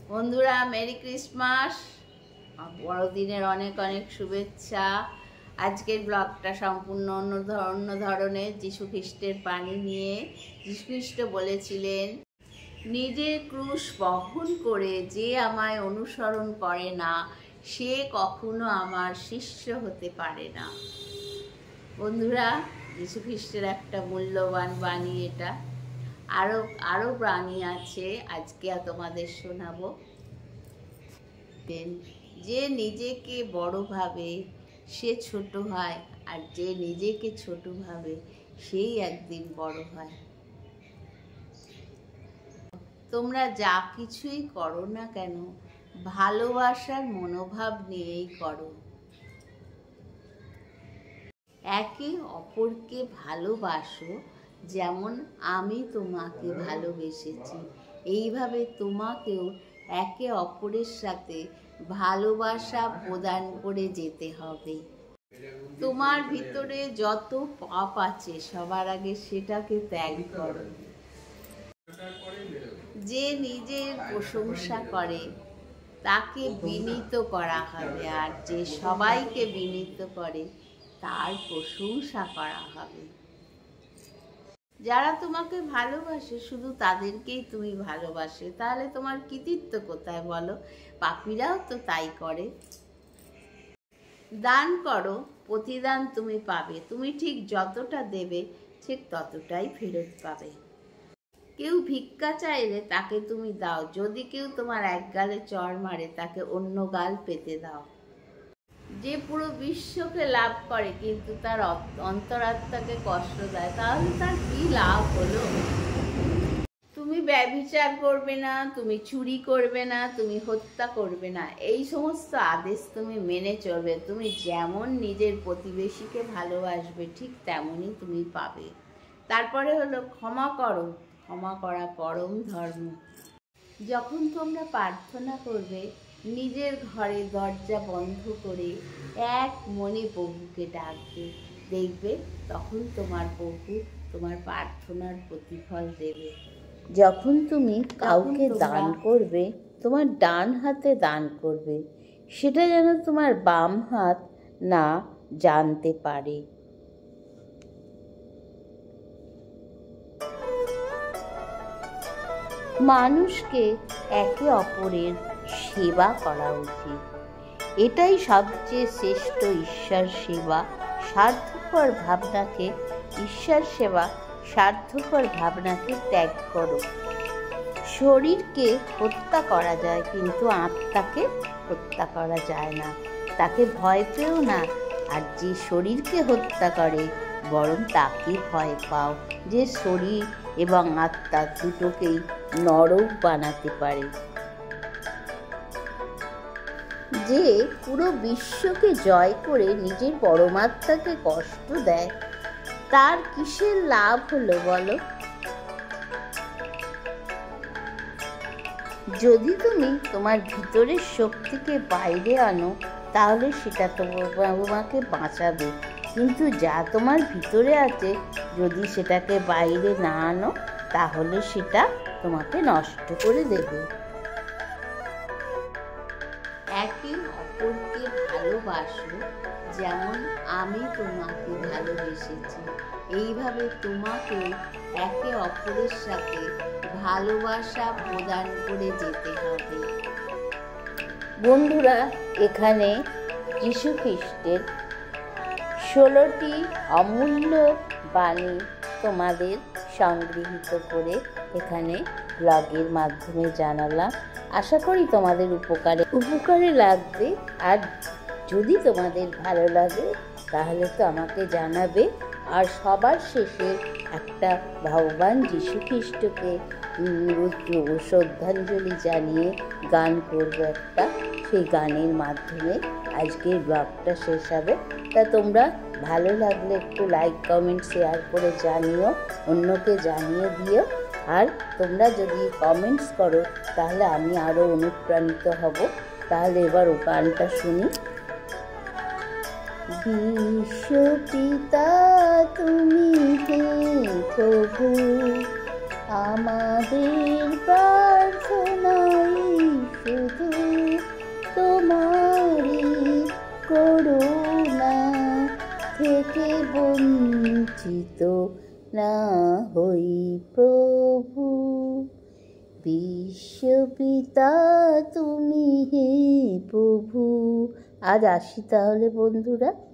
বন্ধুরা, merry Christmas, বড়দিনের অনেক অনেক শুভেচ্ছা। আজকের ব্লগটা সম্পূর্ণ অন্য ধরনের। যীশু খ্রিস্টের বাণী নিয়ে। যীশু খ্রিস্ট বলেছিলেন, নিজের ক্রুশ বহন করে যে আমায় অনুসরণ করে না, সে কখনো আমার শিষ্য হতে পারে না। বন্ধুরা, যীশু খ্রিস্টের একটা মূল্যবান বাণী এটা। আরো বাণী আছে, আজকে তোমাদের শোনাবো। যে নিজেকে বড় ভাবে সে ছোট হয়, আর যে নিজেকে ছোট ভাবে সেই একদিন বড় হয়। তোমরা যা কিছুই করো না কেন, ভালোবাসার মনোভাব নিয়েই করো। একে অপরকে ভালোবাসো, যেমন আমি তোমাকে ভালোবেসেছি, এইভাবে তোমাকেও একে অপরের সাথে ভালোবাসা প্রদান করে যেতে হবে। তোমার ভিতরে যত পাপ আছে সবার আগে সেটাকে ত্যাগ করো। যে নিজের প্রশংসা করে তাকে বিনীত করা হবে, আর যে সবাইকে বিনীত করে তার প্রশংসা করা হবে। যারা তোমাকে ভালোবাসে শুধু তাদেরকেই তুমি ভালোবাসে, তাহলে তোমার কৃতিত্ব কোথায় বলো? পাপীরাও তো তাই করে। দান করো, প্রতিদান তুমি পাবে। তুমি ঠিক যতটা দেবে ঠিক ততটাই ফেরত পাবে। কেউ ভিক্ষা চাইলে তাকে তুমি দাও। যদি কেউ তোমার এক গালে চড় মারে তাকে অন্য গাল পেতে দাও। যে পুরো বিশ্বকে লাভ করে কিন্তু তার অন্তরাত্মাকে কষ্ট দেয়, তাহলে তার কি লাভ হলো? তুমি ব্যভিচার করবে না, তুমি চুরি করবে না, তুমি হত্যা করবে না, এই সমস্ত আদেশ তুমি মেনে চলবে। তুমি যেমন নিজের প্রতিবেশীকে ভালোবাসবে ঠিক তেমনই তুমি পাবে। তারপরে হলো ক্ষমা করো। ক্ষমা করা পরম ধর্ম। যখন তোমরা প্রার্থনা করবে, নিজের ঘরে দরজা বন্ধ করে এক মনে প্রভুকে ডাকবে। দেখবে তখন তোমার প্রভু তোমার প্রার্থনার প্রতিফল দেবে। যখন তুমি কাউকে দান করবে, তোমার ডান হাতে দান করবে, সেটা যেন তোমার বাম হাত না জানতে পারে। মানুষকে একে অপরের সেবা করা উচিত। এটাই সবচেয়ে শ্রেষ্ঠ ঈশ্বর সেবা। স্বার্থপর ভাবনাকে ঈশ্বর সেবা, স্বার্থপর ভাবনাকে ত্যাগ করো। শরীরকে হত্যা করা যায় কিন্তু আত্মাকে হত্যা করা যায় না। তাকে ভয় পেও না। আর যে শরীরকে হত্যা করে বরং তাকে ভয় পাও, যে শরীর এবং আত্মা দুটোকেই নরক বানাতে পারে। যে পুরো বিশ্বকে জয় করে নিজের পরমাত্মাকে কষ্ট দেয়, তার কিসের লাভ হলো বলো? যদি তুমি তোমার ভিতরের শক্তিকে বাইরে আনো, তাহলে সেটা তোমাকে বাঁচাবে। কিন্তু যা তোমার ভিতরে আছে, যদি সেটাকে বাইরে না আনো, তাহলে সেটা তোমাকে নষ্ট করে দেবে। একে অপরকে ভালোবাসো, যেমন আমি তোমাকে ভালোবেসেছি, এইভাবে তোমাকে একে অপরের সাথে ভালোবাসা প্রদান করে যেতে হবে। বন্ধুরা, এখানে যীশু খ্রিস্টের 16টি অমূল্য বাণী তোমাদের সংগৃহীত করে এখানে ব্লগের মাধ্যমে জানালাম। আশা করি তোমাদের উপকারে লাগবে। আর যদি তোমাদের ভালো লাগে তাহলে তো আমাকে জানাবে। আর সবার শেষে একটা ভগবান যীশু খ্রিস্টকে শ্রদ্ধাঞ্জলি জানিয়ে গান করবো একটা। সেই গানের মাধ্যমে আজকের ব্লগটা শেষ হবে। তা তোমরা ভালো লাগলে একটু লাইক, কমেন্ট, শেয়ার করে জানিও, অন্যকে জানিয়ে দিও। আর তোমরা যদি কমেন্টস করো তাহলে আমি আরও অনুপ্রাণিত হব। তাহলে এবার ও গানটা শুনি। বিশ্ব পিতা তুমি হে প্রভু, আমাদের প্রার্থনাই থেকে বঞ্চিত না হই প্রভু। বিশ্বপিতা তুমি হে প্রভু। আজ আসি তাহলে বন্ধুরা।